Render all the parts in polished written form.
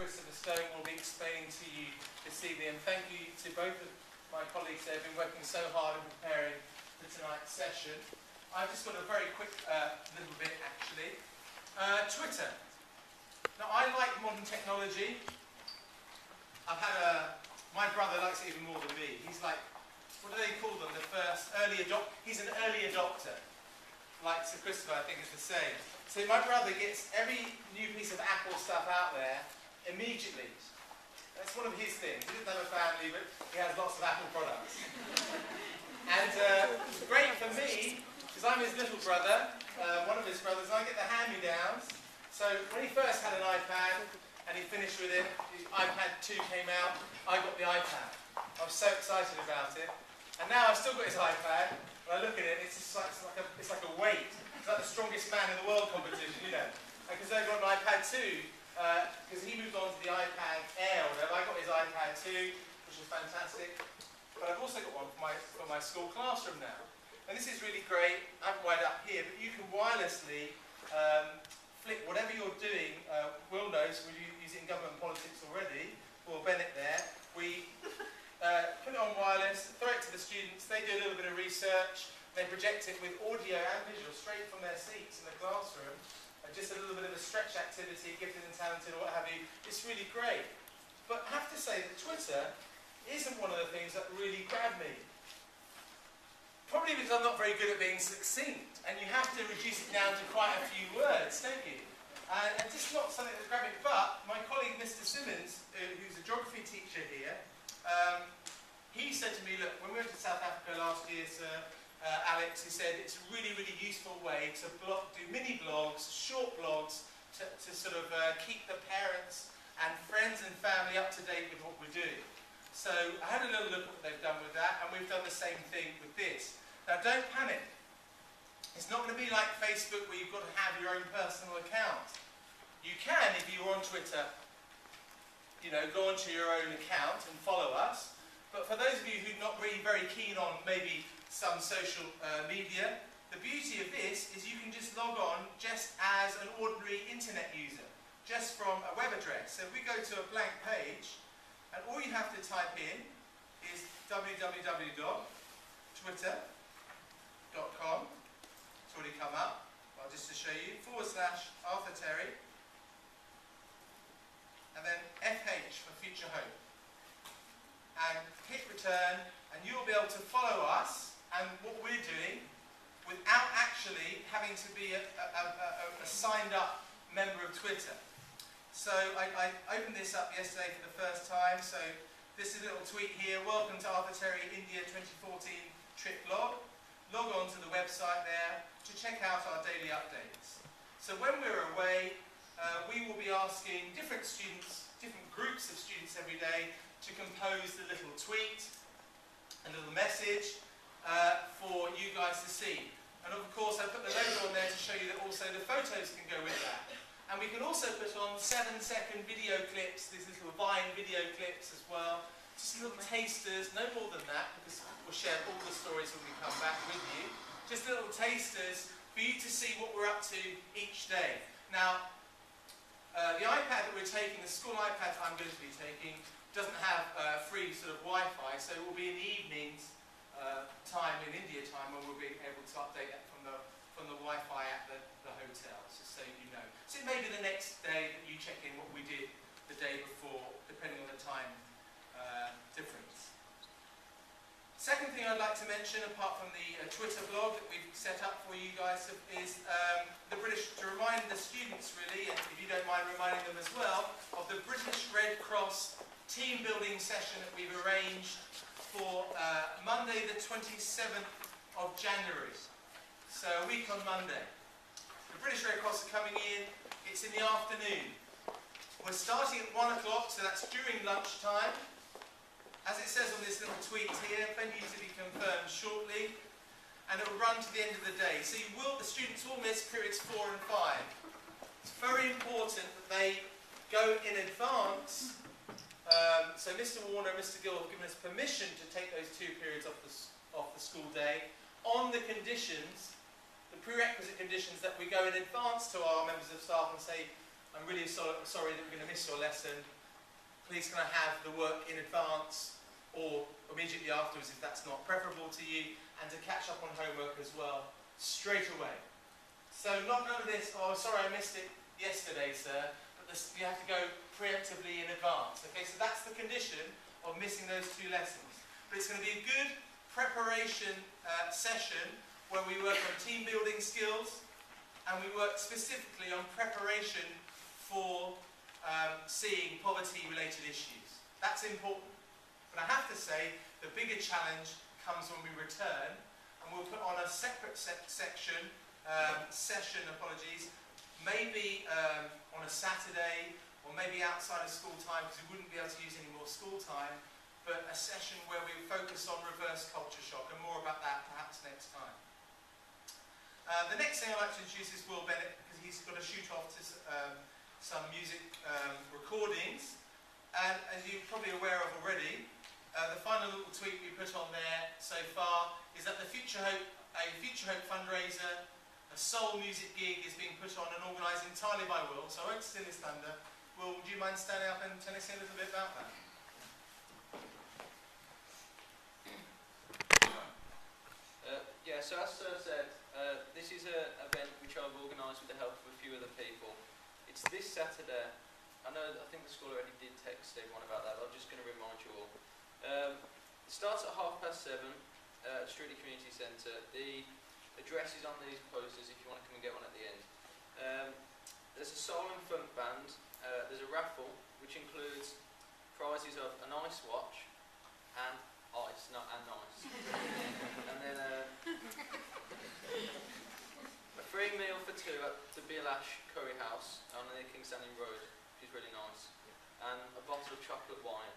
Christopher Stone will be explaining to you this evening. And thank you to both of my colleagues. They've been working so hard in preparing for tonight's session. I've just got a very quick little bit actually. Twitter. Now I like modern technology. I've had my brother likes it even more than me. He's like, what do they call them? The first early adopter. He's an early adopter. Like Sir Christopher, I think is the same. So my brother gets every new piece of Apple stuff out there immediately. That's one of his things. He doesn't have a family, but he has lots of Apple products. And it's great for me, because I'm his little brother, one of his brothers, and I get the hand-me-downs. So when he first had an iPad, and he finished with it, his iPad 2 came out, I got the iPad. I was so excited about it. And now I've still got his iPad, and I look at it, it's just like, it's like a weight. It's like the strongest man in the world competition, you know. Because I got an iPad 2, because he moved on to the iPad Air or whatever. I got his iPad 2, which was fantastic. But I've also got one for my school classroom now. And this is really great. I haven't wired up here, but you can wirelessly flick whatever you're doing. Will knows, we're using government politics already. Well, Bennett there. We put it on wireless, throw it to the students. They do a little bit of research. They project it with audio and visual straight from their seats in the classroom. Just a little bit of a stretch activity, gifted and talented or what have you. It's really great. But I have to say that Twitter isn't one of the things that really grabbed me. Probably because I'm not very good at being succinct. And you have to reduce it down to quite a few words, don't you? And just not something that grabbed me. But my colleague Mr. Simmons, who's a geography teacher here, he said to me, look, when we went to South Africa last year, Sir Alex, he said it's a really, really useful way to do mini blogs, short blogs, to sort of keep the parents and friends and family up to date with what we're doing. So I had a little look at what they've done with that, and we've done the same thing with this. Now don't panic. It's not going to be like Facebook where you've got to have your own personal account. You can, if you're on Twitter, you know, go onto your own account and follow us. But for those of you who are not really very keen on maybe some social media, the beauty of this is you can just log on just as an ordinary internet user, just from a web address. So if we go to a blank page, and all you have to type in is www.twitter.com. It's already come up. Well, just to show you, /Arthur Terry, and then FH for Future Hope. And hit return, and you'll be able to follow us and what we're doing without actually having to be a signed up member of Twitter. So I opened this up yesterday for the first time. So this is a little tweet here. Welcome to Arthur Terry India 2014 trip log. Log on to the website there to check out our daily updates. So when we're away, we will be asking different students, different groups of students every day to compose the little tweet, a little message for you guys to see. And of course I put the logo on there to show you that also the photos can go with that. And we can also put on 7-second video clips, these little Vine video clips as well. Just little tasters, no more than that, because we'll share all the stories when we come back with you. Just little tasters for you to see what we're up to each day. Now, the iPad that we're taking, the school iPad I'm going to be taking, doesn't have free sort of Wi-Fi, so it will be in the evenings time, in India time, when we'll be able to update that from the Wi-Fi at the hotels, just so you know. So it may be the next day that you check in what we did the day before, depending on the time difference. Second thing I'd like to mention, apart from the Twitter blog that we've set up for you guys, is the British, to remind the students really, and if you don't mind reminding them as well, of the British Red Cross team building session that we've arranged for Monday the 27th of January. So a week on Monday. The British Red Cross are coming in, it's in the afternoon. We're starting at 1 o'clock, so that's during lunchtime. As it says on this little tweet here, venue to be confirmed shortly, and it will run to the end of the day. So the students will miss periods 4 and 5. It's very important that they go in advance. So Mr. Warner and Mr. Gill have given us permission to take those 2 periods off the school day on the conditions, the prerequisite conditions, that we go in advance to our members of staff and say, I'm really sorry that we're going to miss your lesson. Please can I have the work in advance or immediately afterwards if that's not preferable to you, and to catch up on homework as well straight away. So none of this, oh sorry I missed it yesterday sir, but this, you have to go preemptively in advance. Okay, so that's the condition of missing those 2 lessons. But it's going to be a good preparation session where we work on team building skills, and we work specifically on preparation for seeing poverty-related issues. That's important. But I have to say, the bigger challenge comes when we return, and we'll put on a separate session, maybe on a Saturday, or maybe outside of school time, because we wouldn't be able to use any more school time, but a session where we focus on reverse culture shock, and more about that perhaps next time. The next thing I'd like to introduce is Will Bennett, because he's got to shoot off to some music recordings. And as you're probably aware of already, the final little tweet we put on there so far is that a Future Hope fundraiser, a soul music gig, is being put on and organised entirely by Will. So I won't steal his thunder. Will, would you mind standing up and telling us a little bit about that? Yeah, so as Sir said, this is an event which I've organised with the help of a few other people. It's this Saturday. I think the school already did text everyone about that, but I'm just going to remind you all. It starts at 7:30 at Streatley Community Centre. The address is on these posters if you want to come and get one at the end. There's a soul and funk band. There's a raffle which includes prizes of an ice watch and ice, not and ice. And then a free meal for 2 at the Billash Curry House on the King Standing Road, which is really nice, and a bottle of chocolate wine.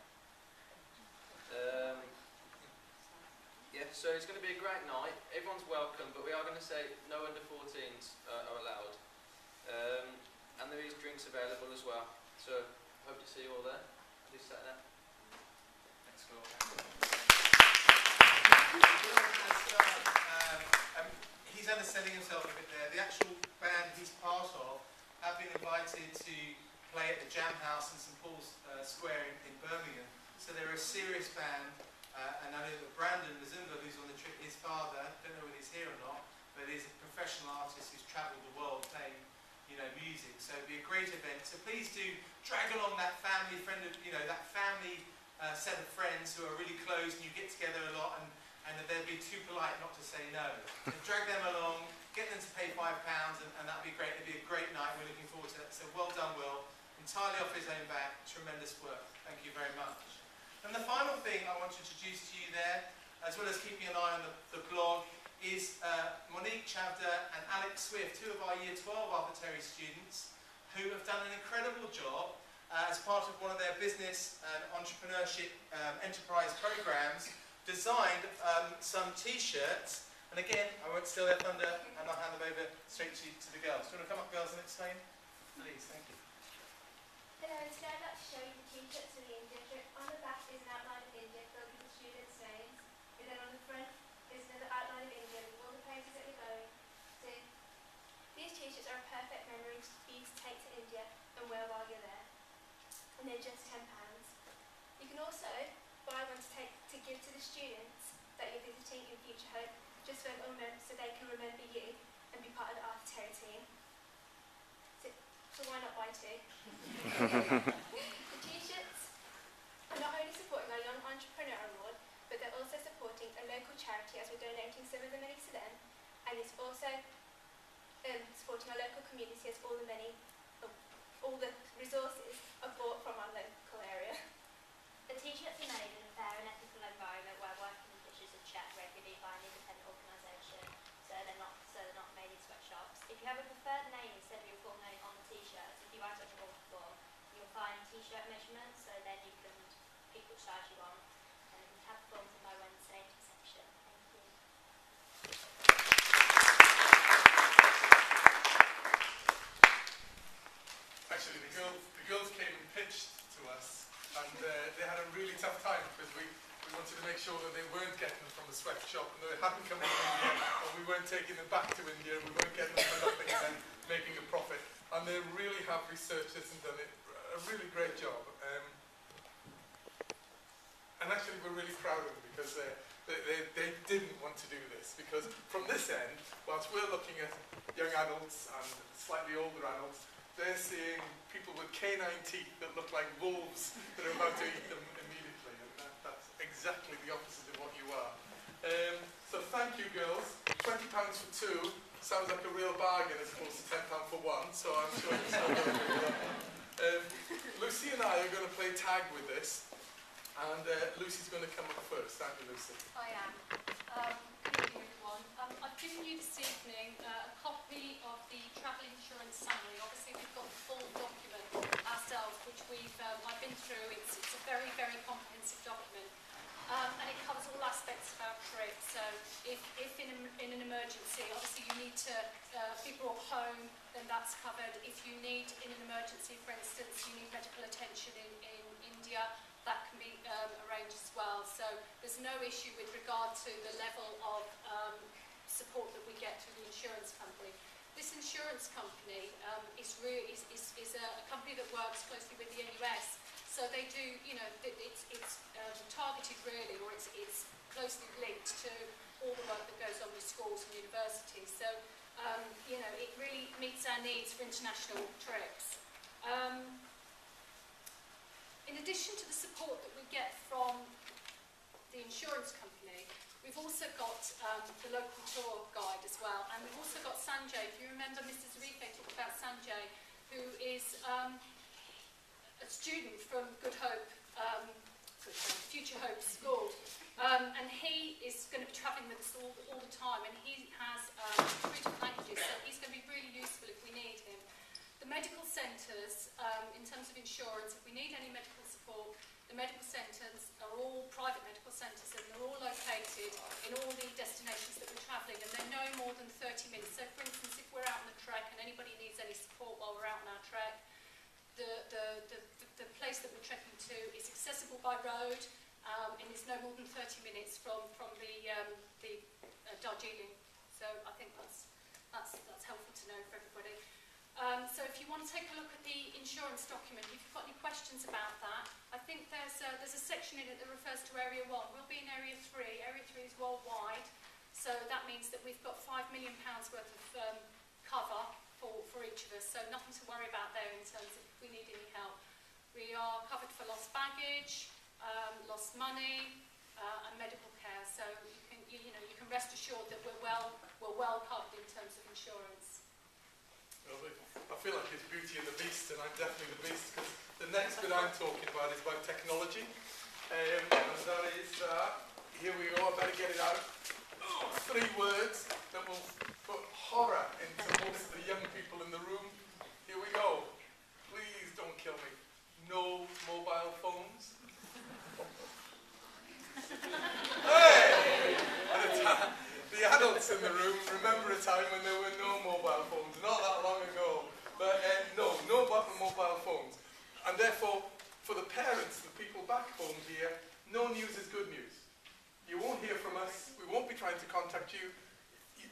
Yeah, so it's going to be a great night. Everyone's welcome, but we are going to say no under 14s are allowed. And there is drinks available as well. So hope to see you all there this Saturday. Thanks, Will. He's underselling himself a bit there. The actual band he's part of have been invited to play at the Jam House in St Paul's Square in Birmingham. So they're a serious band, and I know that Brandon Mazumba, who's on the trip, his father, I don't know whether he's here or not, but he's a professional artist who's travelled the world playing, music. So it'll be a great event. So please do drag along that family friend, that family set of friends who are really close, and you get together a lot, and they'll be too polite not to say no. So drag them along, get them to pay £5, and that'll be great. It'll be a great night. We're looking forward to it. So well done, Will. Entirely off his own back. Tremendous work. Thank you very much. And the final thing I want to introduce to you there, as well as keeping an eye on the blog, is Monique Chavda and Alex Swift, 2 of our Year 12 Arbitrary students, who have done an incredible job as part of one of their business and entrepreneurship enterprise programs, designed some t-shirts. And again, I won't steal their thunder, and I'll hand them over straight to the girls. Do you want to come up, girls, and explain? Please, thank you. Hello, today I'd like to show you the t-shirts for the India trip. On the back is an outline of India filled with the students' names, and then on the front is another outline of India with all the places that we're going to. These t-shirts are a perfect memory for you to take to India and wear while you're there. And they're just £10. You can also buy one to give to the students that you're visiting in Future Hope, just so they can remember you and be part of the Arbitrary team. So why not buy 2? The t-shirts are not only supporting our Young Entrepreneur Award, but they're also supporting a local charity as we're donating some of the money to them, and it's also supporting our local community as all the resources are bought from our local area. The t-shirts are made in a fair and ethical environment where working conditions are checked regularly by an independent organisation, so they're not made in sweatshops. If you have a preferred name instead of your full name on the t-shirts, if you write on your order form, you'll find t-shirt measurements, so then you can pick which size you want, and you have forms in by Wednesday to reception. Thank you. Actually, the girls came and pitched to us, and they had a really tough time because we wanted to make sure that they weren't getting them from the sweatshop, and they hadn't come from India, and we weren't taking them back to India, and we weren't getting them for nothing and then making a profit. and they really have researched this and done a really great job. And actually we're really proud of them because they didn't want to do this, because from this end, whilst we're looking at young adults and slightly older adults, they're seeing people with canine teeth that look like wolves that are about to eat them immediately, and that's exactly the opposite of what you are. So thank you, girls. £20 for two sounds like a real bargain as opposed to £10 for one, so I'm sure you're still going to do that. Lucy and I are going to play tag with this, and Lucy's going to come up first. Thank you, Lucy. I am. Good evening, everyone. I've given you this evening a copy of the travel insurance summary. Obviously, we've got the full document ourselves, which I've been through. It's a very, very comprehensive document. And it covers all aspects of our trip. So if in an emergency, obviously you need to, people are home, then that's covered. If you need, in an emergency, for instance, you need medical attention in India, that can be arranged as well. So there's no issue with regard to the level of support that we get through the insurance company. This insurance company is a company that works closely with the NUS. So they do, it's targeted really, or it's closely linked to all the work that goes on with schools and universities. So, it really meets our needs for international trips. In addition to the support that we get from the insurance company, we've also got the local tour guide as well, and we've also got Sanjay. If you remember, Mrs. Rife talked about Sanjay, who is a student from Future Hope School, and he is going to be travelling with us all the time, and he has 3 different languages, so he's going to be really useful if we need him. The medical centres, in terms of insurance, if we need any medical support, the medical centres are all private medical centres, and they're all located in all the destinations that we're travelling, and they're no more than 30 minutes. So, for instance, if we're out on a trek and anybody needs any support while we're out on our trek, the place that we're trekking to is accessible by road, and is no more than 30 minutes from the Darjeeling. So I think that's helpful to know for everybody. So if you want to take a look at the insurance document, if you've got any questions about that, I think there's a section in it that refers to Area 1. We'll be in Area 3. Area 3 is worldwide, so that means that we've got £5 million worth of cover for each of us, so nothing to worry about there in terms of if we need any help. We are covered for lost baggage, lost money, and medical care, so you can rest assured that we're well covered in terms of insurance. I feel like it's Beauty and the Beast, and I'm definitely the Beast, because the next bit I'm talking about is about technology, and that is, here we go, I better get it out. 3 words that will put horror into most of the young people in the room. Here we go. Please don't kill me. No mobile phones. Hey! And the adults in the room remember a time when there were no mobile phones, not that long ago. But no mobile phones. And therefore, for the parents, the people back home here, no news is good news. You won't hear from us. We won't be trying to contact you.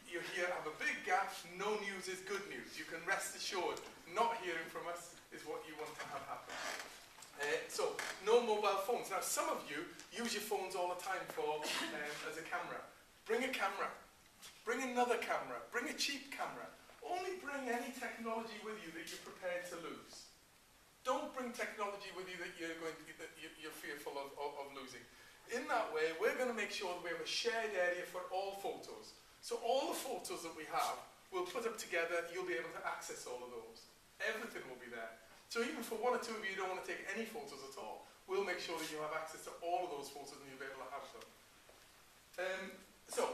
You're here, have a big gap. No news is good news. You can rest assured, not hearing from us is what you want to have happen. So, no mobile phones. Now, some of you use your phones all the time as a camera. Bring a camera. Bring another camera. Bring a cheap camera. Only bring any technology with you that you're prepared to lose. Don't bring technology with you that you're fearful of losing. In that way, we're going to make sure that we have a shared area for all photos. So all the photos that we have, we'll put them together, you'll be able to access all of those. Everything will be there. So even for 1 or 2 of you who don't want to take any photos at all, we'll make sure that you have access to all of those photos and you'll be able to have them. So,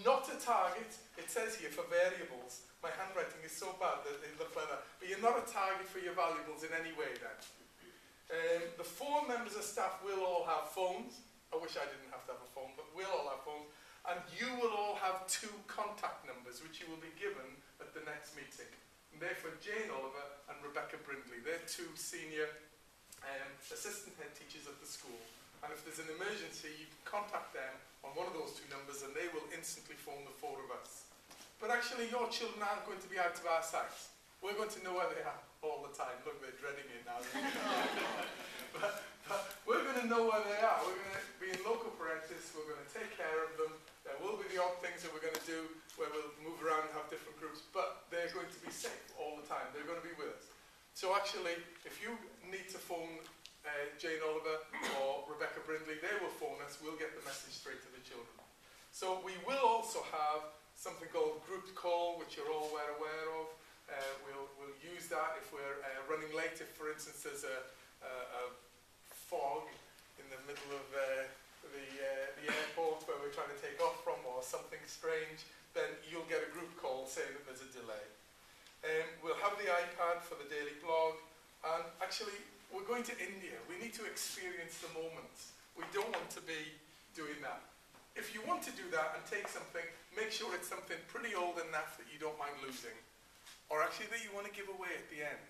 not a target, it says here for variables. My handwriting is so bad that it looks like that. But you're not a target for your valuables in any way then. The 4 members of staff will all have phones. I wish I didn't have to have a phone, but we'll all have phones. And you will all have 2 contact numbers, which you will be given at the next meeting. And they're for Jane Oliver and Rebecca Brindley. They're 2 senior assistant head teachers at the school. And if there's an emergency, you can contact them on one of those 2 numbers and they will instantly phone the 4 of us. But actually, your children aren't going to be out of our sight. we're going to know where they are all the time. Look, they're dreading it now. but we're going to know where they are. We're going to be in local parentis. We're going to take care of them. There will be the odd things that we're going to do where we'll move around and have different groups, but they're going to be safe all the time. They're going to be with us. So actually, if you need to phone Jane Oliver or Rebecca Brindley, they will phone us. We'll get the message straight to the children. So we will also have something called group call, which you're all aware of. We'll use that if we're running late. If, for instance, there's a fog in the middle of the airport where we're trying to take off from, or something strange, then you'll get a group call saying that there's a delay. We'll have the iPad for the daily blog, and actually we're going to India. We need to experience the moments. We don't want to be doing that. If you want to do that and take something, make sure it's something pretty old and naff that you don't mind losing, or actually that you want to give away at the end.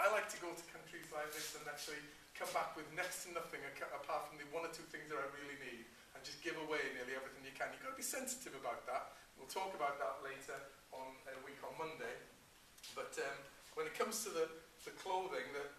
I like to go to countries like this and actually come back with next to nothing apart from the one or two things that I really need, and just give away nearly everything you can. You've got to be sensitive about that. We'll talk about that later on a week on Monday. But when it comes to the clothing that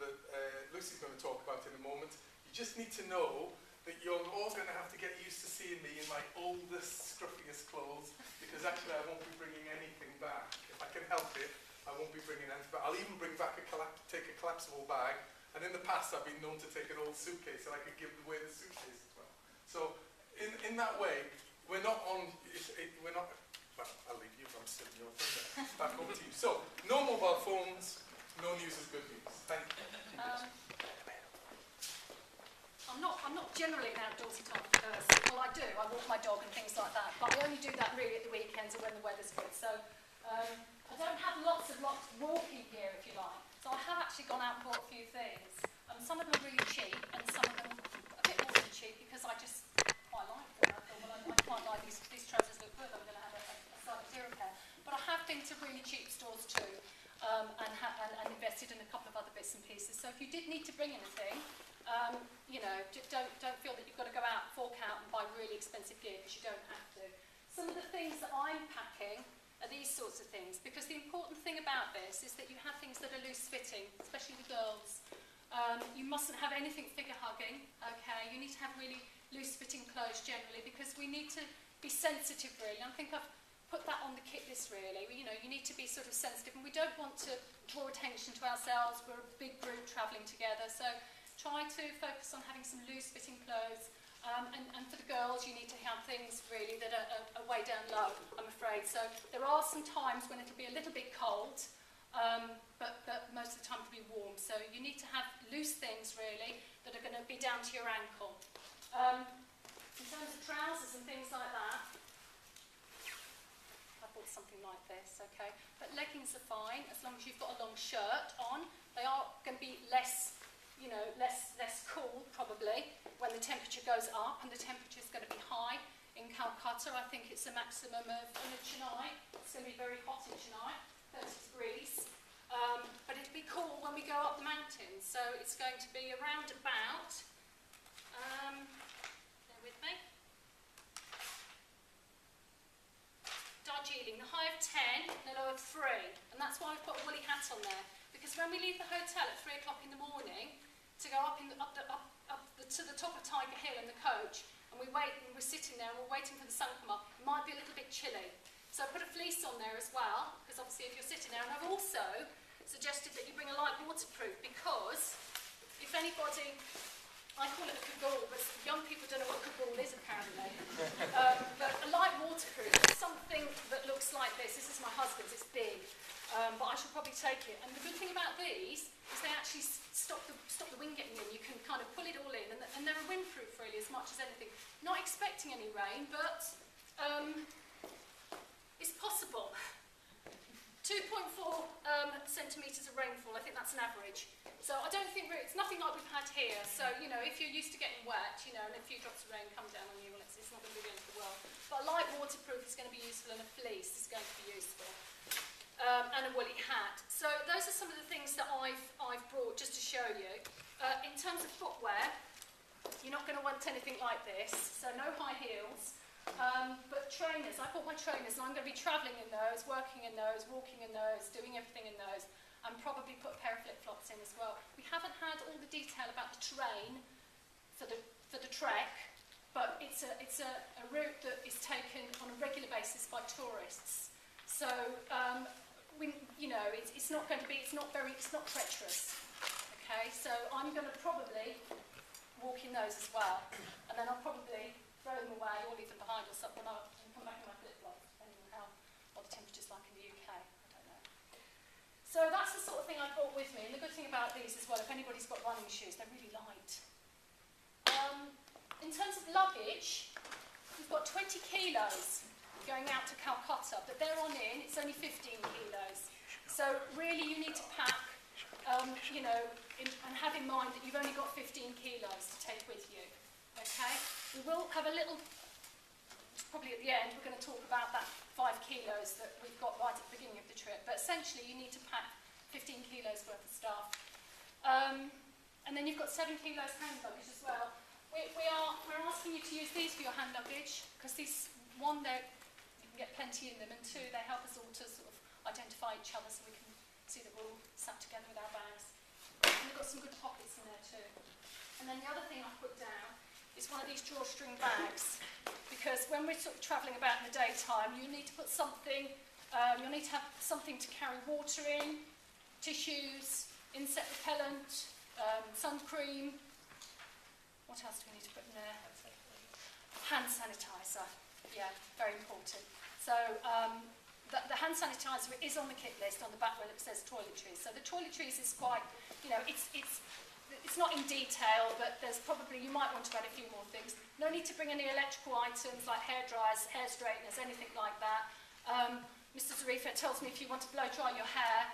Lucy's going to talk about in a moment, you just need to know that you're all going to have to get used to seeing me in my oldest, scruffiest clothes, because actually I won't be bringing anything back. If I can help it, I won't be bringing anything back. I'll even bring back take a collapsible bag, and in the past I've been known to take an old suitcase and I could give away the suitcase as well. So in that way, we're not, well, I'll leave you, I'm stealing your thunder. Back over to you. So, no mobile phones, no news is good news. Thank you. I'm not generally an outdoorsy type of person. Well, I do. I walk my dog and things like that. But I only do that really at the weekends or when the weather's good. So I don't have lots of walking gear, if you like. So I have actually gone out and bought a few things. Some of them are really cheap, and some of them a bit more than cheap because I just quite like them. I thought, well, I quite like these trousers look good. I'm going to have a slightly dearer pair. But I have been to really cheap stores too, and invested in a couple of other bits and pieces. So if you did need to bring anything, you know, don't feel that you've got to go out, fork out and buy really expensive gear, because you don't have to. Some of the things that I'm packing are these sorts of things, because the important thing about this is that you have things that are loose-fitting, especially the girls. You mustn't have anything figure-hugging, okay? You need to have really loose-fitting clothes generally, because we need to be sensitive, really. I think I've put that on the kit list, really. You know, you need to be sort of sensitive, and we don't want to draw attention to ourselves. We're a big group travelling together, so try to focus on having some loose-fitting clothes. And for the girls, you need to have things really that are way down low, I'm afraid. So there are some times when it'll be a little bit cold, but most of the time it'll be warm. So you need to have loose things really that are going to be down to your ankle. In terms of trousers and things like that, I bought something like this, okay? But leggings are fine as long as you've got a long shirt on. They are going to be less cool probably when the temperature goes up, and the temperature is going to be high in Calcutta. I think it's a maximum of Chennai. It's going to be very hot in Chennai, 30 degrees. But it'll be cool when we go up the mountains. So it's going to be around about, bear with me, Darjeeling, the high of 10, the low of 3. And that's why I've got a woolly hat on there. Because when we leave the hotel at 3 o'clock in the morning to go up to the top of Tiger Hill in the coach, and we're sitting there and we're waiting for the sun to come up, it might be a little bit chilly. So I put a fleece on there as well, because obviously if you're sitting there, and I've also suggested that you bring a light waterproof, because if anybody, I call it a cagoule, but young people don't know what cagoule is apparently. But a light waterproof is something that looks like this. This is my husband's, it's big. But I should probably take it. And the good thing about these is they actually stop the wind getting in. You can kind of pull it all in, and they're a windproof really as much as anything. Not expecting any rain, but it's possible. 2.4 centimetres of rainfall, I think that's an average. So I don't think it's nothing like we've had here. So, you know, if you're used to getting wet, you know, and a few drops of rain come down on you, well, it's not going to be the end of the world. But a light waterproof is going to be useful, and a fleece is going to be useful. And a woolly hat. So those are some of the things that I've brought just to show you. In terms of footwear, you're not going to want anything like this. So no high heels. But trainers, I bought my trainers and I'm going to be travelling in those, working in those, walking in those, doing everything in those, and probably put a pair of flip-flops in as well. We haven't had all the detail about the terrain for the trek, but it's a route that is taken on a regular basis by tourists. So it's not treacherous. Okay, so I'm going to probably walk in those as well, and then I'll probably throw them away or leave them behind or something and come back in my flip-flops, depending on what the temperature's like in the UK. I don't know. So that's the sort of thing I brought with me. And the good thing about these as well, if anybody's got running shoes, they're really light. In terms of luggage, we've got 20 kilos going out to Calcutta, but they're on in, it's only 15 kilos. So really you need to pack, and have in mind that you've only got 15 kilos to take with you. Okay? We will have a little, probably at the end, we're going to talk about that 5 kilos that we've got right at the beginning of the trip. But essentially you need to pack 15 kilos worth of stuff. And then you've got 7 kilos hand luggage as well. We're asking you to use these for your hand luggage, because these, one, you can get plenty in them, and two, they help us all to sort of identify each other so we can see that we're all sat together with our bags. And they've got some good pockets in there too. And then the other thing I've put down is one of these drawstring bags, because when we're sort of travelling about in the daytime, you need to put something, you'll need to have something to carry water in, tissues, insect repellent, sun cream. What else do we need to put in there? Hand sanitizer. Yeah, very important. So the hand sanitizer is on the kit list on the back where it says toiletries. So the toiletries is quite, it's not in detail, but there's probably, you might want to add a few more things. No need to bring any electrical items like hair dryers, hair straighteners, anything like that. Mr. Zarifa tells me if you want to blow dry your hair,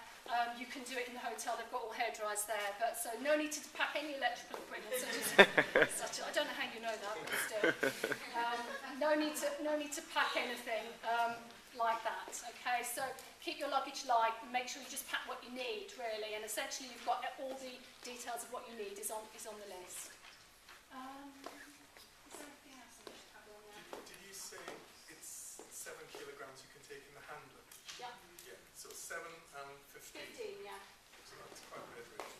you can do it in the hotel. They've got all hair dryers there, but so no need to pack any electrical equipment. I don't know how you know that, but still, no need to pack anything like that. Okay, so keep your luggage light and make sure you just pack what you need, really. And essentially, you've got all the details of what you need is on the list. Is there anything else I should cover on there? Did you say it's 7 kilograms you can take in the hand luggage? Yeah. Yeah. So 7 and 15. 15, yeah. So that's quite a bit, really.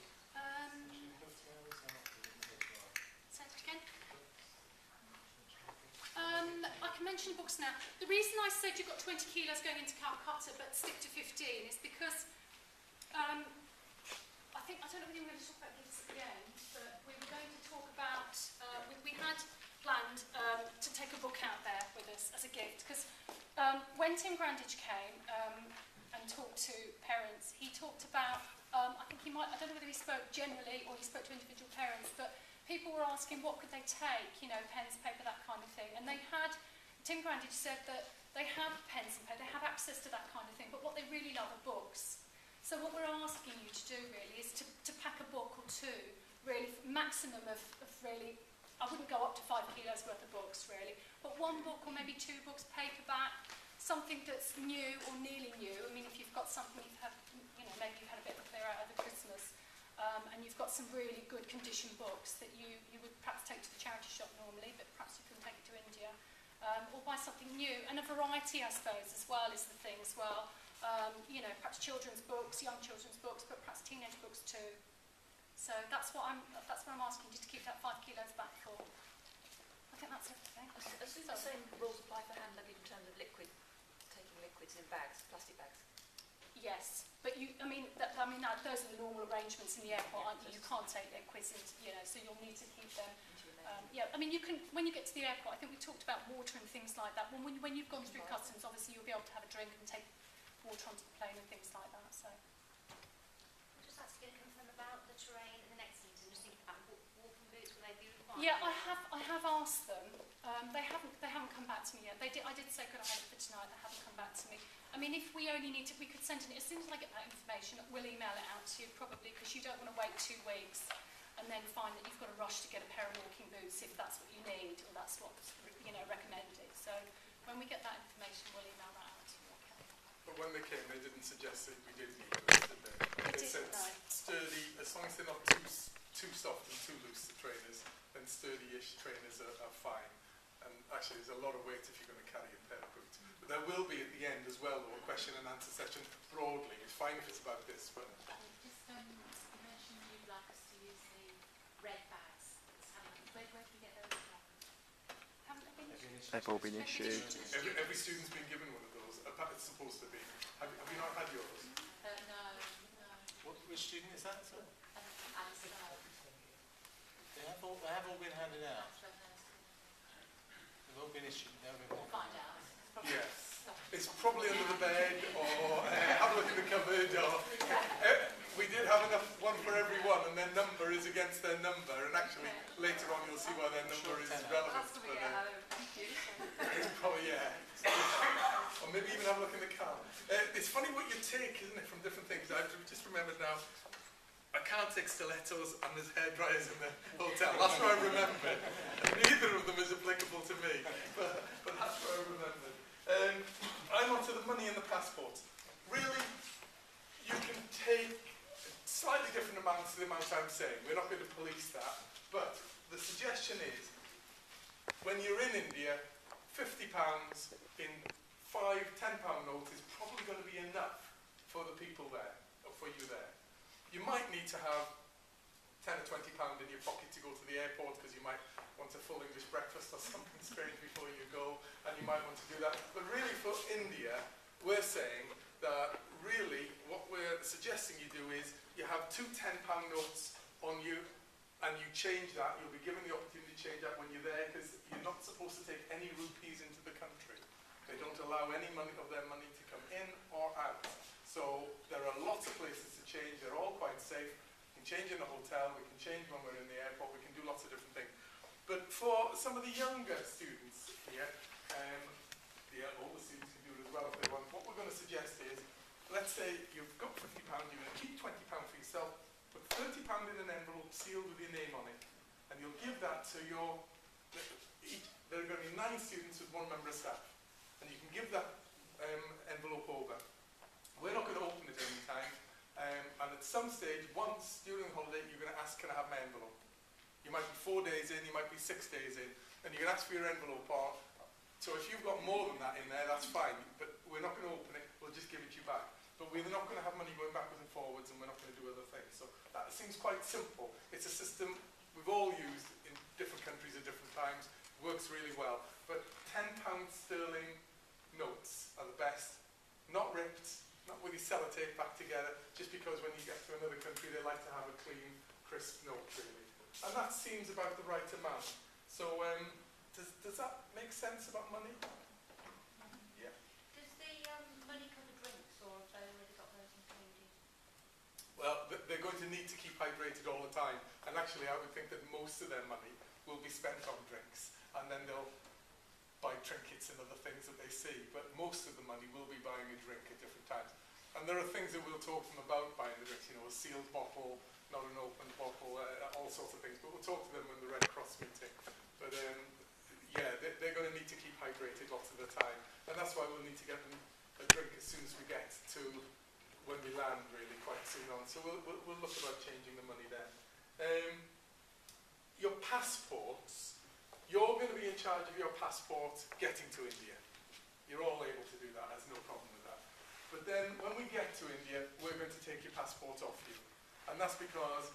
Say it again. I can mention books now. The reason I said you've got 20 kilos going into Calcutta but stick to 15 is because I don't know whether we're going to talk about this at the end, but we were going to talk about, we had planned to take a book out there with us as a gift, because when Tim Grandage came and talked to parents, he talked about, I don't know whether he spoke generally or he spoke to individual parents, but people were asking what could they take, pens, paper, that kind of thing. And Tim Grandage said that they have pens and paper, they have access to that kind of thing, but what they really love are books. So what we're asking you to do really is to pack a book or two, really, maximum of really, I wouldn't go up to 5 kilos worth of books really, but 1 book or maybe 2 books, paperback, something that's new or nearly new. I mean, if you've got something you've had, maybe you've had a bit of a clear out over Christmas, and you've got some really good condition books that you would perhaps take to the charity shop normally, but perhaps you can take it to India, or buy something new. And a variety, I suppose, as well is the thing as well. Perhaps children's books, young children's books, but perhaps teenage books too. So that's what I'm asking you to keep that 5 kilos back for. I think that's everything. I assume the same rules apply for hand luggage in terms of taking liquids in bags, plastic bags. Yes, but those are the normal arrangements in the airport, aren't you? You can't take liquids, so you'll need to keep them. You can, when you get to the airport, I think we talked about water and things like that. When you've gone through customs, obviously you'll be able to have a drink and take water onto the plane and things like that. So. I'm just asking to confirm about the terrain in the next season. Just thinking about walking boots, will they be required? Yeah, I have asked them. They haven't come back to me yet. I did say could I have it for tonight. They haven't come back to me. I mean, if we only need to, we could send it as soon as I get that information. We'll email it out to you probably, because you don't want to wait 2 weeks and then find that you've got to rush to get a pair of walking boots if that's what you need or that's what's recommended. So when we get that information, we'll email that out to you. Okay. But when they came, they didn't suggest that we did need those, did they? They said no. sturdy, as long as they're not too soft and too loose, the trainers, then sturdy-ish trainers are fine. And actually, there's a lot of weight if you're going to carry a pair of boots. But there will be at the end as well, though, a question and answer session broadly. It's fine if it's about this, but Just you mentioned you'd like us to use the red bags. Where do we get those from? Haven't they been issued? They've all been issued. every student's been given one of those. It's supposed to be. Have you not had yours? No. Which student is that, sir? Alice, They have all been handed out. They've all been issued. They've all been we'll handed find out. out. Yes. It's probably under the bed, or have a look in the cupboard, or we did have one for everyone, and their number is against their number, and actually later on you'll see why their number is relevant. But, it's probably, or maybe even have a look in the car. It's funny what you take, isn't it, from different things. I've just remembered now, I can't take stilettos and there's hairdryers in the hotel. That's what I remembered. Neither of them is applicable to me, but that's what I remembered. I'm onto the money and the passport. Really, you can take slightly different amounts to the amount I'm saying. We're not going to police that, but the suggestion is, when you're in India, £50 in £5, £10 notes is probably going to be enough for the people there, or for you there. You might need to have £10 or £20 in your pocket to go to the airport because you might want a full English breakfast or something strange before you go, and you might want to do that. But really for India, we're saying that really what we're suggesting you do is you have two £10 notes on you, and you change that. You'll be given the opportunity to change that when you're there, because you're not supposed to take any rupees into the country. They don't allow any of their money to come in or out. So there are lots of places to change. They're all quite safe. We can change in the hotel. We can change when we're in the airport. We can do lots of different things. But for some of the younger students here, older students can do it as well if they want. What we're going to suggest is, let's say you've got £50, you're going to keep £20 for yourself, put £30 in an envelope sealed with your name on it, and you'll give that to there are going to be 9 students with 1 member of staff, and you can give that envelope over. We're not going to open it any time, and at some stage, once during the holiday, you're going to ask, can I have my envelope? You might be 4 days in, you might be 6 days in, and you can ask for your envelope. So if you've got more than that in there, that's fine, but we're not going to open it, we'll just give it you back. But we're not going to have money going backwards and forwards, and we're not going to do other things. So that seems quite simple. It's a system we've all used in different countries at different times, works really well. But £10 sterling notes are the best, not ripped, not with your sellotape back together, just because when you get to another country, they like to have a clean, crisp note, really. And that seems about the right amount. So does that make sense about money? Yeah. Does the money cover drinks, or have they already got those included? Well, they're going to need to keep hydrated all the time. And actually, I would think that most of their money will be spent on drinks. And then they'll buy trinkets and other things that they see. But most of the money will be buying a drink at different times. And there are things that we'll talk to them about buying the drinks, a sealed bottle, not an open bottle, all sorts of things. But we'll talk to them in the Red Cross meeting. But yeah, they're going to need to keep hydrated lots of the time. And that's why we'll need to get them a drink as soon as we get to when we land, really, quite soon on. So we'll look about changing the money there. Your passports, you're going to be in charge of your passport getting to India. You're all able to do that, there's no problem with that. But then when we get to India, we're going to take your passport off you. And that's because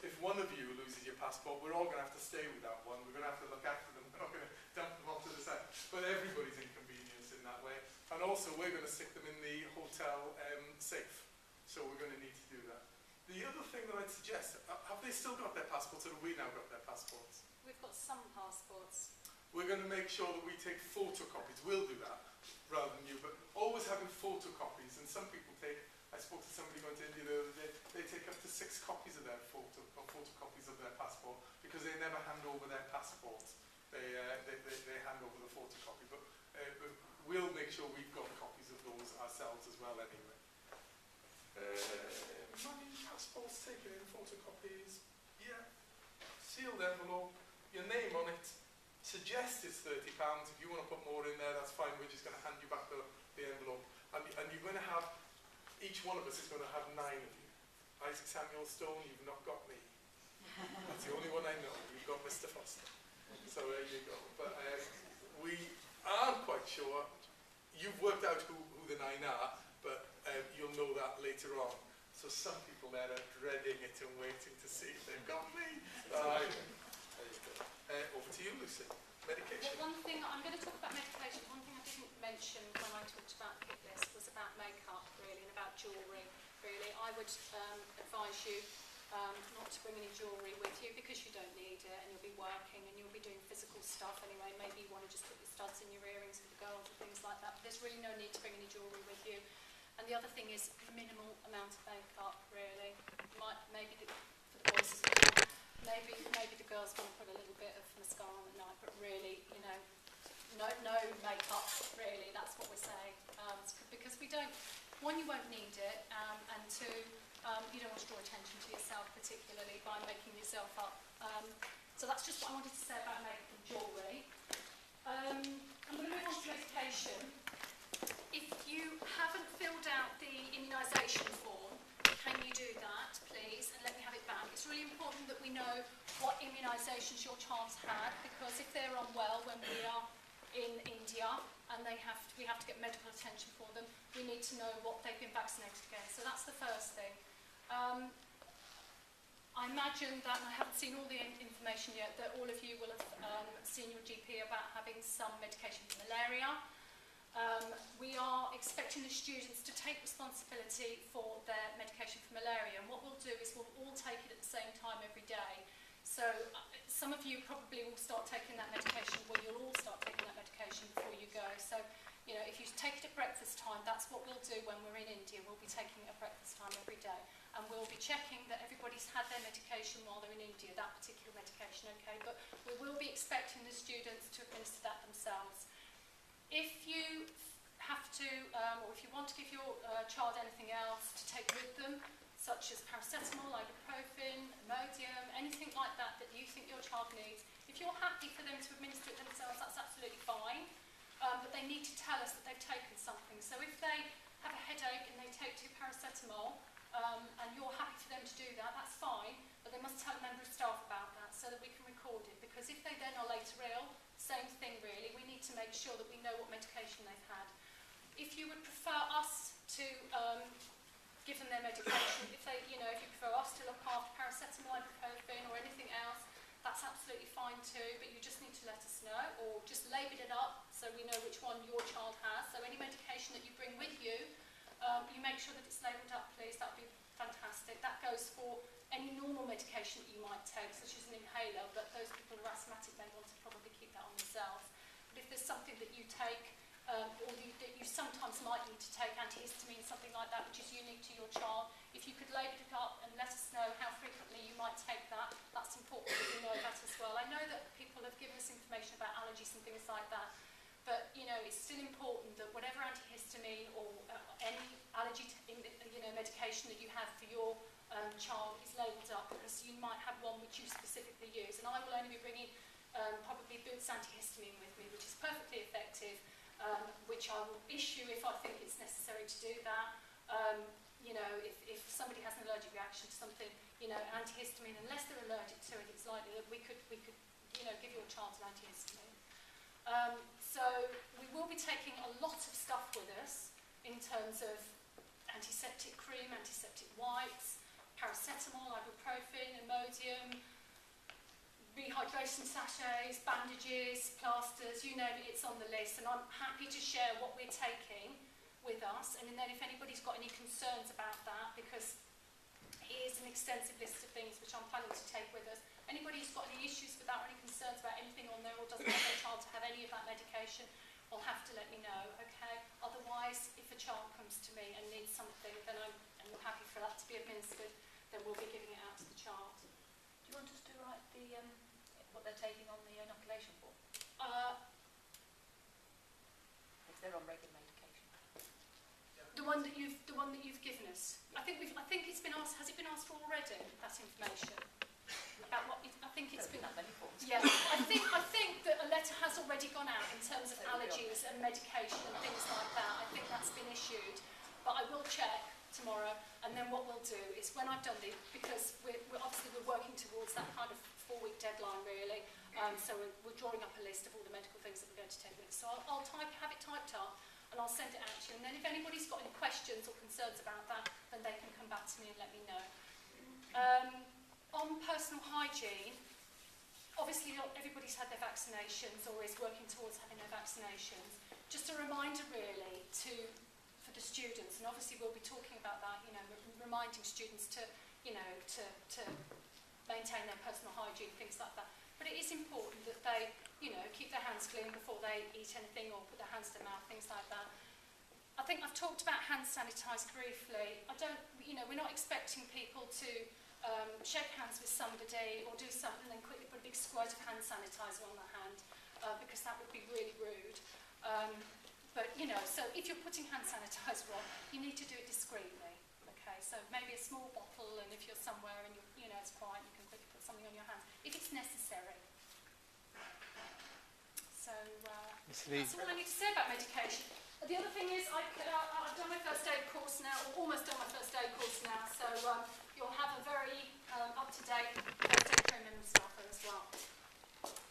if one of you loses your passport, we're all going to have to stay with that one. We're going to have to look after them. We're not going to dump them off to the side. But everybody's inconvenienced in that way. And also, we're going to stick them in the hotel safe. So we're going to need to do that. The other thing that I'd suggest, have they still got their passports, or have we now got their passports? We've got some passports. We're going to make sure that we take photocopies. We'll do that rather than you, but always having photocopies. And some people take, I spoke to somebody going to India the other day, they take up to 6 copies of their photocopies of their passport, because they never hand over their passport. They hand over the photocopy. But we'll make sure we've got copies of those ourselves as well anyway. Money, passports taken in, photocopies, yeah. Sealed envelope, your name on it. Suggest it's £30. If you want to put more in there, that's fine. We're just going to hand you back the envelope. And you're going to have, each one of us is going to have 9 of you. Isaac Samuel Stone, you've not got me. That's the only one I know. You've got Mr. Foster. So there you go. But sure. You've worked out who the 9 are, but you'll know that later on. So some people there are dreading it and waiting to see if they've got me. Over to you, Lucy. Medication. Well, one thing, I'm going to talk about medication. One thing I didn't mention when I talked about kit list was about makeup, really, and about jewellery, really. I would advise you not to bring any jewellery with you because you don't need it and you'll be working and you'll be doing physical stuff anyway. Maybe you want to just put your studs in your earrings for the girls and things like that. But there's really no need to bring any jewellery with you. And the other thing is minimal amount of makeup, really. Maybe for the boys as well. Maybe the girls want to put a little bit of mascara on at night, but really, you know, no makeup, really. That's what we're saying. Because we don't, one, you won't need it, and two, you don't want to draw attention to yourself, particularly by making yourself up. So that's just what I wanted to say about makeup and jewellery. I'm going to move on to medication. If you haven't filled out the immunisation form, can you do that, please, and let me have it back? It's really important that we know what immunisations your child's had, because if they're unwell when we are in India and we have to get medical attention for them, we need to know what they've been vaccinated against. So that's the first thing. I imagine that, and I haven't seen all the information yet, that all of you will have seen your GP about having some medication for malaria. We are expecting the students to take responsibility for their medication for malaria, and what we'll do is we'll all take it at the same time every day. So some of you probably will start taking that medication, well, you'll all start taking that medication before you go. So, you know, if you take it at breakfast time, that's what we'll do when we're in India. We'll be taking it at breakfast time every day, and we'll be checking that everybody's had their medication while they're in India, that particular medication, okay? But we will be expecting the students to administer that themselves. If you have to, or if you want to give your child anything else to take with them, such as paracetamol, ibuprofen, Imodium, anything like that that you think your child needs, if you're happy for them to administer it themselves, that's absolutely fine. But they need to tell us that they've taken something. So if they have a headache and they take 2 paracetamol, and you're happy for them to do that, that's fine, but they must tell a member of staff about that so that we can record it. Because if they then are later ill, same thing really, we need to make sure that we know what medication they've had. If you would prefer us to give them their medication, if you prefer us to look after paracetamol, ibuprofen or anything else, that's absolutely fine too, but you just need to let us know, or just label it up so we know which one your child has. So any medication that you bring with you, you make sure that it's labelled up, please. That would be fantastic. That goes for any normal medication that you might take, such as an inhaler, but those people who are asthmatic may want to probably keep that on themselves. But if there's something that you take, or that you sometimes might need to take, antihistamine, something like that, which is unique to your child, if you could label it up and let us know how frequently you might take that, that's important that you know that as well. I know that people have given us information about allergies and things like that, but it's still important that whatever antihistamine or any allergy medication that you have for your child is labelled up, because you might have one which you specifically use. And I will only be bringing probably Boots antihistamine with me, which is perfectly effective, which I will issue if I think it's necessary to do that. If somebody has an allergic reaction to something, antihistamine, unless they're allergic to it, it's likely that we could give your child an antihistamine. So we will be taking a lot of stuff with us in terms of antiseptic cream, antiseptic wipes, paracetamol, ibuprofen, Imodium, rehydration sachets, bandages, plasters, you name it, it's on the list. And I'm happy to share what we're taking with us. And then if anybody's got any concerns about that, because here's an extensive list of things which I'm planning to take with us. Anybody who's got any issues with that or any concerns about anything on there, or doesn't want their child to have any of that medication, will have to let me know, okay? Otherwise, if a child comes to me and needs something, then I'm happy for that to be administered, then we'll be giving it out to the child. Do you want us to write the what they're taking on the inoculation form? If they're on regular medication. The one that you've given us. I think it's been asked. Has it been asked for already? That information about what I think it's been. That many forms. Yeah, I think that a letter has already gone out in terms of allergies and medication and things like that. I think that's been issued, but I will check tomorrow. And then what we'll do is, when I've done this, because we're obviously working towards that kind of 4-week deadline really, So we're drawing up a list of all the medical things that we're going to take with us. So I'll have it typed up and I'll send it out to you. And then if anybody's got any questions or concerns about that, then they can come back to me and let me know. On personal hygiene, obviously not everybody's had their vaccinations or is working towards having their vaccinations. Just a reminder really for the students, and obviously we'll be talking about that, you know, reminding students to, you know, to maintain their personal hygiene, things like that. But it is important that they, you know, keep their hands clean before they eat anything or put their hands to their mouth, things like that. I think I've talked about hand sanitizer briefly. We're not expecting people to shake hands with somebody or do something and then quickly put a big squirt of hand sanitizer on their hand because that would be really rude. But, you know, so if you're putting hand sanitizer on, you need to do it discreetly. Okay, so maybe a small bottle, and if you're somewhere and it's quiet, you can quickly put something on your hands if it's necessary. So that's all I need to say about medication. The other thing is I've done my first aid course now, or almost done my first aid course now, so you'll have a very up-to-date first aid care member staffer as well.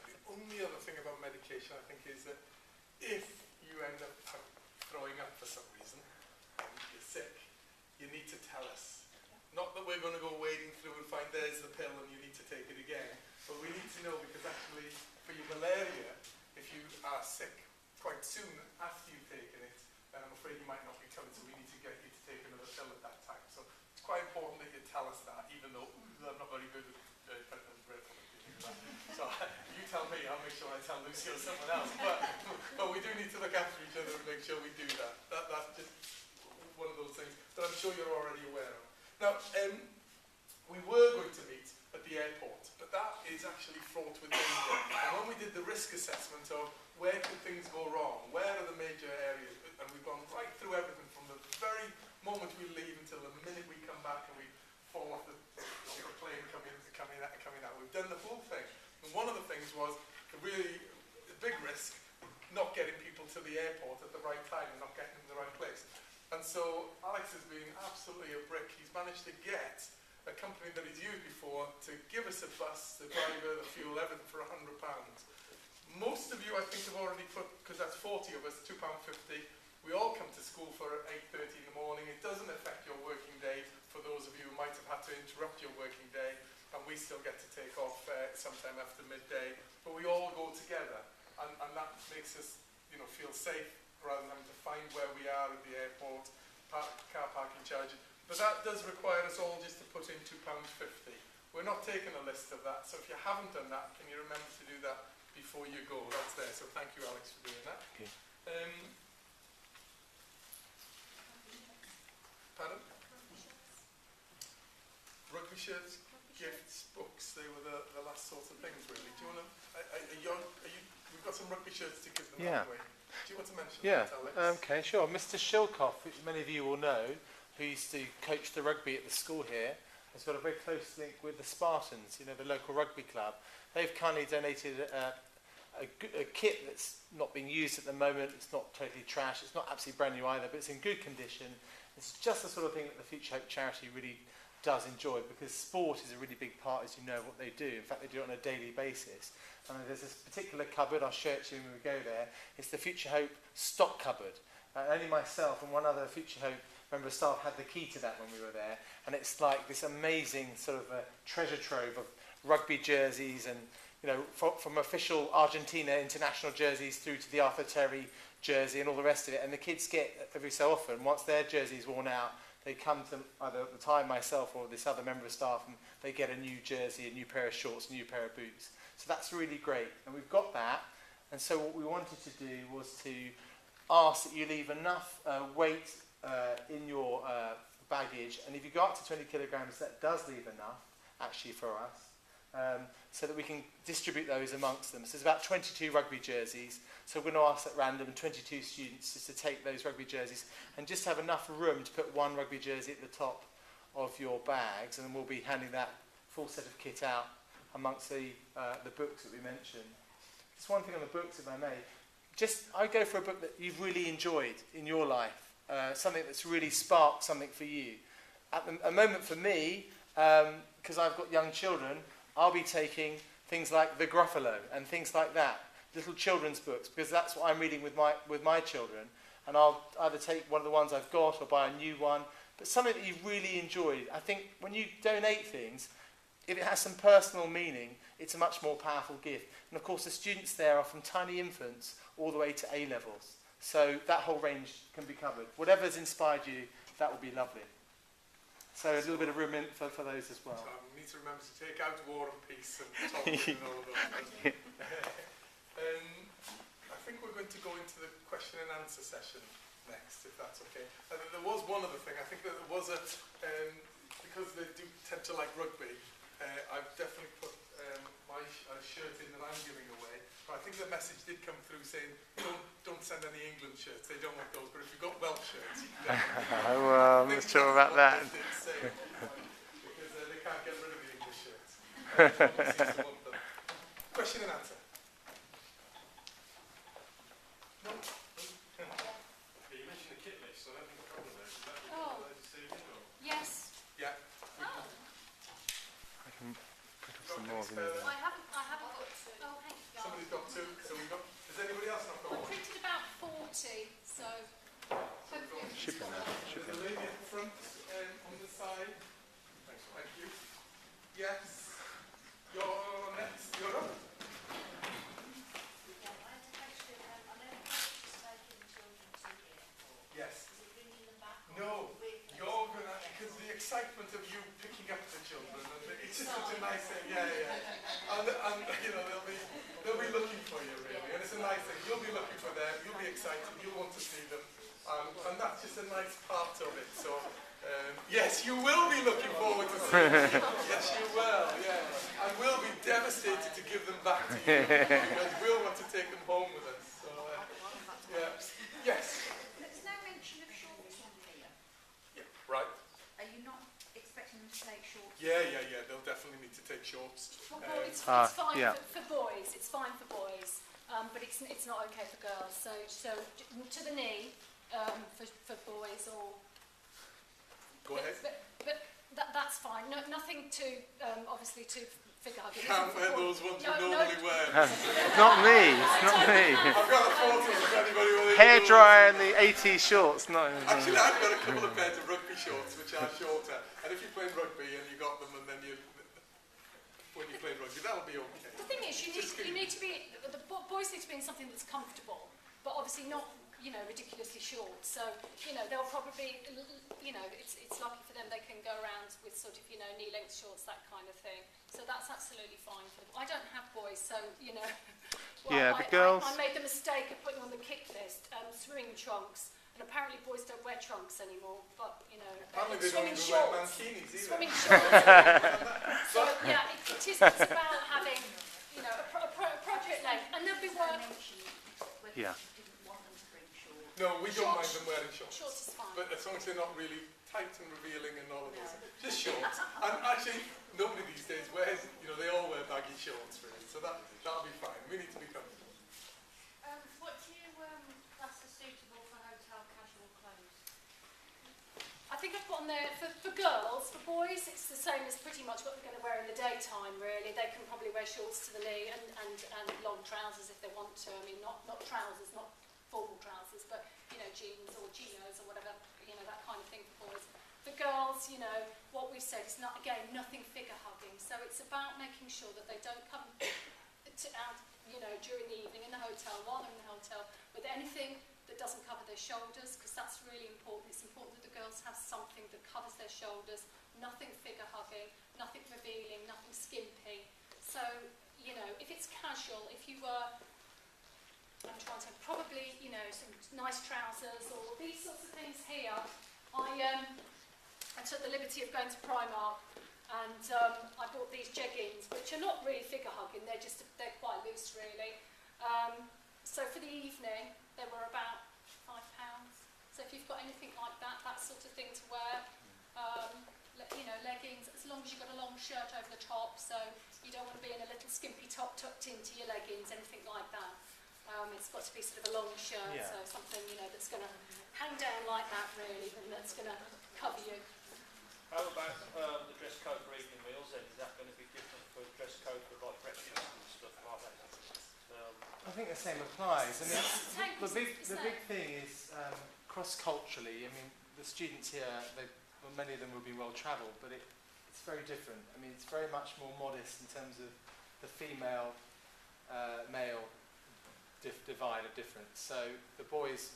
The only other thing about medication, I think, is that if you end up throwing up for some reason and you're sick, you need to tell us. Not that we're going to go wading through and find there's the pill and you need to take it again, but we need to know, because actually for your malaria, if you are sick quite soon after you've taken it, then I'm afraid you might not be covered, so we need to get you to take another pill at that time. So it's quite important that you tell us that, even though I'm not very good with putting them bread on it. So you tell me, I'll make sure I tell Lucy or someone else. But we do need to look after each other and make sure we do that. That's just one of those things that I'm sure you're already aware of. Now, we were going to meet at the airport, but that is actually fraught with danger. And when we did the risk assessment of where could things go wrong, where are the major areas, and we've gone right through everything from the very moment we leave until the minute we come back and we fall off the plane coming out. We've done the whole thing. And one of the things was a big risk, not getting people to the airport at the right time and not getting them in the right place. And so Alex has been absolutely a brick. He's managed to get a company that he's used before to give us a bus, the driver, the fuel, everything for £100. Most of you, I think, have already put, because that's 40 of us, £2.50. We all come to school for 8:30 in the morning. It doesn't affect your working day for those of you who might have had to interrupt your working day, and we still get to take off sometime after midday. But we all go together, and that makes us, feel safe rather than having to find where we are at the airport, car parking charges. But that does require us all just to put in £2.50. We're not taking a list of that, so if you haven't done that, can you remember to do that before you go? That's there, so thank you, Alex, for doing that. Okay. Pardon? Rugby shirts, gifts, books, they were the last sort of things, really. Do you want to, we've got some rugby shirts to give them away. Do you want to mention that, Alex? Okay, sure. Mr. Shilkoff, which many of you will know, who used to coach the rugby at the school here, has got a very close link with the Spartans, the local rugby club. They've kindly donated a kit that's not being used at the moment. It's not totally trash. It's not absolutely brand new either, but it's in good condition. It's just the sort of thing that the Future Hope charity really does enjoy, because sport is a really big part, as you know, what they do. In fact, they do it on a daily basis. And there's this particular cupboard, I'll show it to you when we go there. It's the Future Hope stock cupboard. Only myself and one other Future Hope member of staff had the key to that when we were there. And it's like this amazing sort of treasure trove of rugby jerseys and, from official Argentina international jerseys through to the Arthur Terry jersey and all the rest of it. And the kids get, every so often, once their jersey's worn out, they come to either at the time myself or this other member of staff, and they get a new jersey, a new pair of shorts, a new pair of boots. So that's really great. And we've got that. And so what we wanted to do was to ask that you leave enough weight in your baggage. And if you go up to 20 kilograms, that does leave enough, actually, for us, so that we can distribute those amongst them. So there's about 22 rugby jerseys. So we're going to ask at random 22 students just to take those rugby jerseys and just have enough room to put one rugby jersey at the top of your bags, and then we'll be handing that full set of kit out amongst the books that we mentioned. Just one thing on the books, if I may. I go for a book that you've really enjoyed in your life, something that's really sparked something for you. At a moment for me, because I've got young children, I'll be taking things like The Gruffalo and things like that, little children's books, because that's what I'm reading with my children, and I'll either take one of the ones I've got or buy a new one, but something that you've really enjoyed. I think when you donate things, if it has some personal meaning, it's a much more powerful gift. And of course the students there are from tiny infants all the way to A-levels, so that whole range can be covered. Whatever's inspired you, that would be lovely. So a little bit of room in for those as well. So we need to remember to take out War and Peace and Tolkien and all of those. I think we're going to go into the question and answer session next, if that's okay. There was one other thing. I think that there was because they do tend to like rugby, I've definitely put my shirt in that I'm giving away. But I think the message did come through saying, don't send any England shirts. They don't want those. But if you've got Welsh shirts, you can definitely. Well, I'm not sure about that. Because they can't get rid of the English shirts. Seems to want them. Question and answer. No. You mentioned the kit list, so I don't think a couple of those. Is that what Oh. you'd like to see again, or? Yes. Yeah. Oh. I can pick up some more vinegar. I haven't got two. Oh, thank you. Somebody's got two. So we've got. Has anybody else not got I one? printed about 40, so hopefully. Should be enough. Should be There's a enough. lady at the front on the side. Thanks a lot. Thank you. Yes. You're next. You're up. Yeah, I had a question. I know the coach is taking children to the airport. Yes. Is it bringing them back? No. With them? You're gonna, because the excitement of you picking up the children, and it's just such a nice thing. Yeah, yeah. And you know they'll be looking for you really, and it's a nice thing. You'll be looking for them. You'll be excited. You'll want to see them, and that's just a nice part of it. So. Yes, you will be looking forward to seeing them. Yes, you will, yeah. And we'll be devastated to give them back to you because we'll want to take them home with us. So, yeah. Yes. There's no mention of shorts on here. Yeah, right. Are you not expecting them to take shorts? Yeah. They'll definitely need to take shorts. Well, it's fine yeah. for boys. It's fine for boys, but it's not okay for girls. So to the knee for boys or. Go ahead. But that's fine. No, nothing to obviously to figure out. Can't wear those ones you normally wear. It's not me. It's not me. I've got a photo of anybody with Hairdryer and the ATS shorts. Not. Actually, I've got a couple of pairs of rugby shorts which are shorter. And if you play rugby and you got them and then when you play rugby, that'll be okay. The thing is, you need to be. The boys need to be in something that's comfortable, but obviously not. Ridiculously short. So, they'll probably, it's lucky for them they can go around with sort of, knee-length shorts, that kind of thing. So that's absolutely fine for them. I don't have boys, so, Yeah, the girls. I made the mistake of putting on the kick list swimming trunks, and apparently boys don't wear trunks anymore, but, Apparently they don't swimming even wear shorts. mankinis either. Swimming shorts. So, yeah, it's about having, a project length, and there'll be work. Yeah. No, we don't mind them wearing shorts. Shorts is fine. But as long as they're not really tight and revealing and all of those. Just shorts. And actually, nobody these days wears, they all wear baggy shorts really. So that'll be fine. We need to be comfortable. What do you class as suitable for hotel casual clothes? I think I've put on there, for girls, for boys, it's the same as pretty much what they're going to wear in the daytime, really. They can probably wear shorts to the knee and long trousers if they want to. I mean, not trousers, not formal trousers, but, jeans or chinos or whatever, that kind of thing for boys. For girls, what we've said is, nothing figure hugging. So it's about making sure that they don't come out, during the evening in the hotel, while they're in the hotel, with anything that doesn't cover their shoulders, because that's really important. It's important that the girls have something that covers their shoulders, nothing figure hugging, nothing revealing, nothing skimpy. So, if it's casual, if you were... I'm trying to say, probably, some nice trousers or these sorts of things here. I took the liberty of going to Primark and I bought these jeggings, which are not really figure hugging, they're quite loose really. So for the evening, they were about £5. So if you've got anything like that sort of thing to wear, leggings, as long as you've got a long shirt over the top, so you don't want to be in a little skimpy top tucked into your leggings, anything like that. It's got to be sort of a long shirt, Yeah. so something that's going to hang down like that really, and that's going to cover you. How about the dress code for evening meals then? Is that going to be different for dress code for like breakfast think the same applies. I mean, Tank the is big thing is cross-culturally. I mean, the students here, well, many of them will be well-travelled, but it's very different. I mean, it's very much more modest in terms of the female, male divide of difference. So the boys,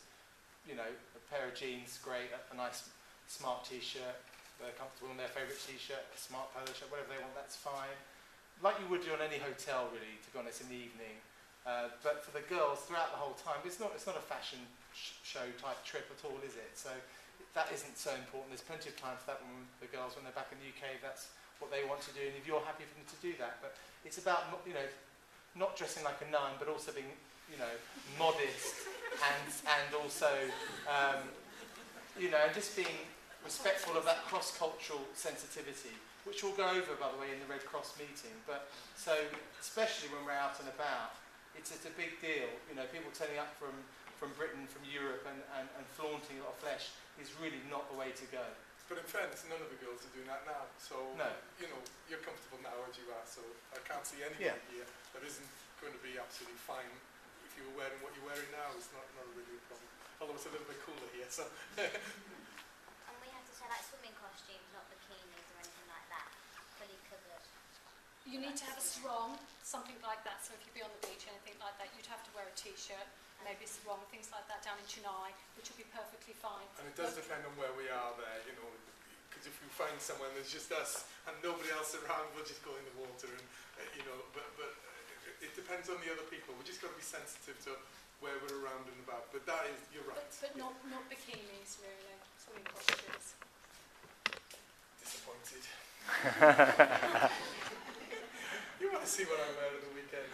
you know, a pair of jeans, great, a nice smart t-shirt, they're comfortable in their favourite t-shirt, a smart polo shirt, whatever they want, that's fine. Like you would do on any hotel, really, to be honest, in the evening. But for the girls, throughout the whole time, it's not a fashion show type trip at all, is it? So that isn't so important. There's plenty of time for that when the girls, when they're back in the UK, that's what they want to do, and if you're happy for them to do that. But it's about, you know, not dressing like a nun, but also being, you know, modest and also, you know, and just being respectful of that cross-cultural sensitivity, which we'll go over, by the way, in the Red Cross meeting. But so, especially when we're out and about, it's a big deal. You know, people turning up from Britain, from Europe, and flaunting a lot of flesh is really not the way to go. But in fairness, none of the girls are doing that now. So, no. You know, you're comfortable now as you are, so I can't see anybody here that isn't going to be absolutely fine if you were wearing what you're wearing now. It's not really a problem. Although it's a little bit cooler here, so. And we have to say like swimming costumes, not bikinis or anything like that, fully covered. You need to have a sarong, something like that. So if you'd be on the beach, anything like that, you'd have to wear a t-shirt, maybe a sarong, things like that down in Chennai, which would be perfectly fine. And it does depend on where we are there, you know, because if we find somewhere and there's just us and nobody else around, we'll just go in the water and, you know, but it depends on the other people. We just got to be sensitive to where we're around and about. But that is, you're right. But not bikinis, really, swimming costumes. Disappointed. You want to see what I wear at the weekend.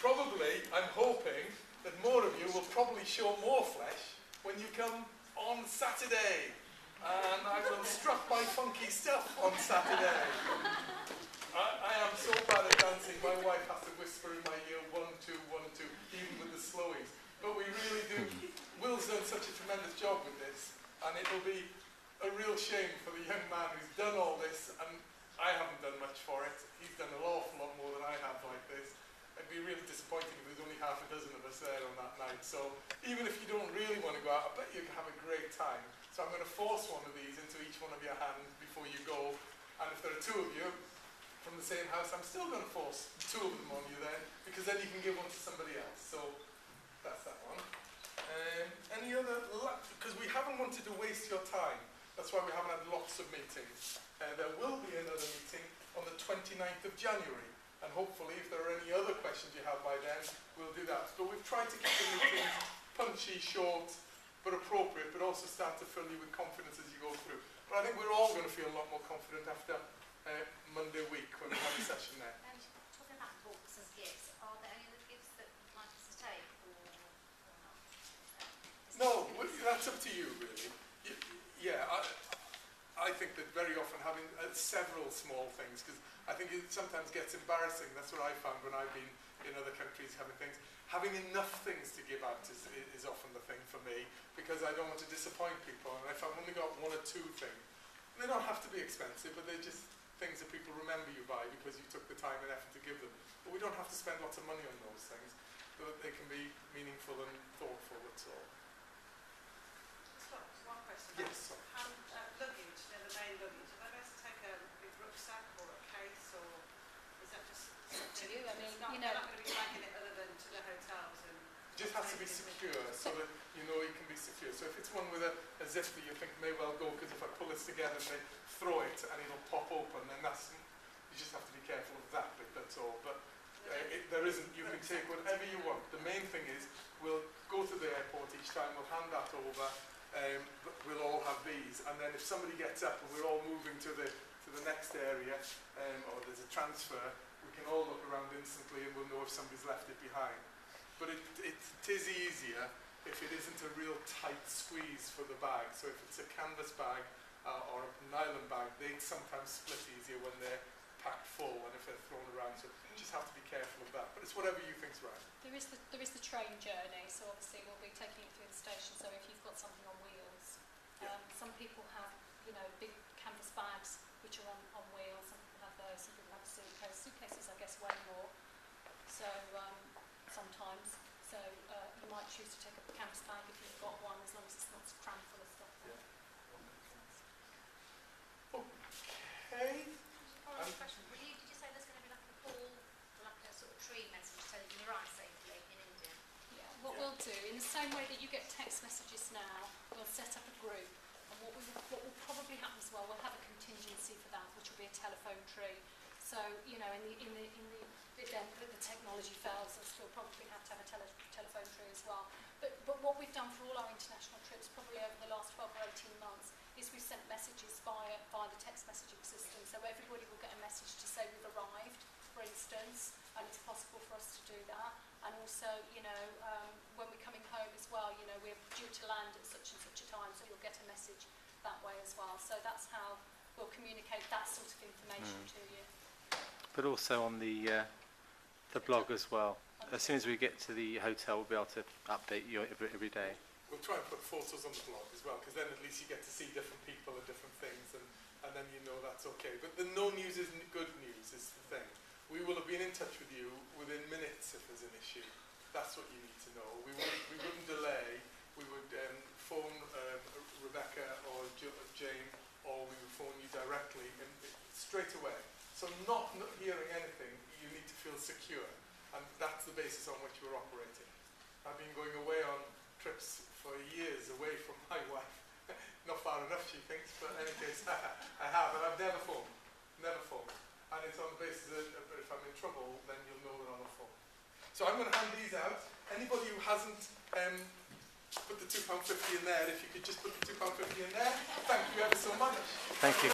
Probably, I'm hoping that more of you will probably show more flesh when you come on Saturday. And I will strut my funky stuff on Saturday. I am so bad at dancing, my wife has to whisper in my ear 1, 2, 1, 2, even with the slowies. But we really do. Will's done such a tremendous job with this, and it'll be a real shame for the young man who's done all this, and I haven't done much for it. He's done an awful lot more than I have like this. It'd be really disappointing if there's only half a dozen of us there on that night. So even if you don't really want to go out, I bet you can have a great time. So I'm going to force one of these into each one of your hands before you go. And if there are two of you from the same house, I'm still going to force two of them on you then, because then you can give one to somebody else. So that's that one. Any other, because we haven't wanted to waste your time. That's why we haven't had lots of meetings. There will be another meeting on the 29th of January. And hopefully, if there are any other questions you have by then, we'll do that. But we've tried to keep the meetings punchy, short, but appropriate, but also start to fill you with confidence as you go through. But I think we're all going to feel a lot more confident after Monday week when we have a session there. Talking about books as gifts, are there any other gifts that you'd like us to take or not? No, that's up to you, really. Yeah, I think that very often having several small things, because I think it sometimes gets embarrassing. That's what I found when I've been in other countries having things. Having enough things to give out is often the thing for me, because I don't want to disappoint people. And if I've only got one or two things, they don't have to be expensive, but they're just things that people remember you by because you took the time and effort to give them. But we don't have to spend lots of money on those things, but they can be meaningful and thoughtful, that's all. Stop, one question. Yes, sorry. Luggage, the main luggage, are they best to take a big rucksack or a case, or is that just Up to you. I mean, they're not going to be dragging it other than to the hotels? And It just has to be secure, so that you know it can be secure. So if it's one with a zip that you think may well go, because if I pull this together and they throw it and it'll pop open, then you just have to be careful of that bit, that's all. But there isn't, you can take whatever you want. The main thing is, we'll go to the airport each time, we'll hand that over, we'll all have these, and then if somebody gets up and we're all moving to the next area, or there's a transfer, we can all look around instantly and we'll know if somebody's left it behind. But it is easier if it isn't a real tight squeeze for the bag. So if it's a canvas bag or a nylon bag, they sometimes split easier when they're packed full and if they're thrown around. So you just have to be careful of that. But it's whatever you think's right. There is the train journey, so obviously we'll be taking it through the station. So if you've got something on wheels, some people have, big canvas bags which are on wheels. Some people have those. Some people have suitcases. Suitcases, I guess, weigh more. So sometimes. So you might choose to take a campus bag if you've got one, as long as it's not crammed full of stuff. Yeah. Okay. One last question. Did you say there's going to be like a call, like a sort of tree message telling you you're right safely in India? Yeah, what we'll do, in the same way that you get text messages now, we'll set up a group. And what will probably happen as well, we'll have a contingency for that, which will be a telephone tree. So, you know, in the event that the technology fails, we'll still probably have to have a telephone tree as well. But what we've done for all our international trips, probably over the last 12 or 18 months, is we've sent messages via the text messaging system. So everybody will get a message to say we've arrived, for instance, and it's possible for us to do that. And also, you know, when we're coming home as well, you know, we're due to land at such and such a time, so you'll get a message that way as well. So that's how we'll communicate that sort of information to you. But also on the blog as well. As soon as we get to the hotel, we'll be able to update you every day. We'll try and put photos on the blog as well, because then at least you get to see different people and different things, and then you know that's okay. But the no news isn't good news is the thing. We will have been in touch with you within minutes if there's an issue. That's what you need to know. We wouldn't delay. We would phone Rebecca or Jane, or we would phone you directly and straight away. So not hearing anything, you need to feel secure, and that's the basis on which we're operating. I've been going away on trips for years away from my wife. Not far enough, she thinks, but in any case, I have, and I've never phoned. Never phoned. And it's on the basis that if I'm in trouble, then you'll know that I'm on the phone. So I'm going to hand these out. Anybody who hasn't put the £2.50 in there, if you could just put the £2.50 in there, thank you ever so much. Thank you.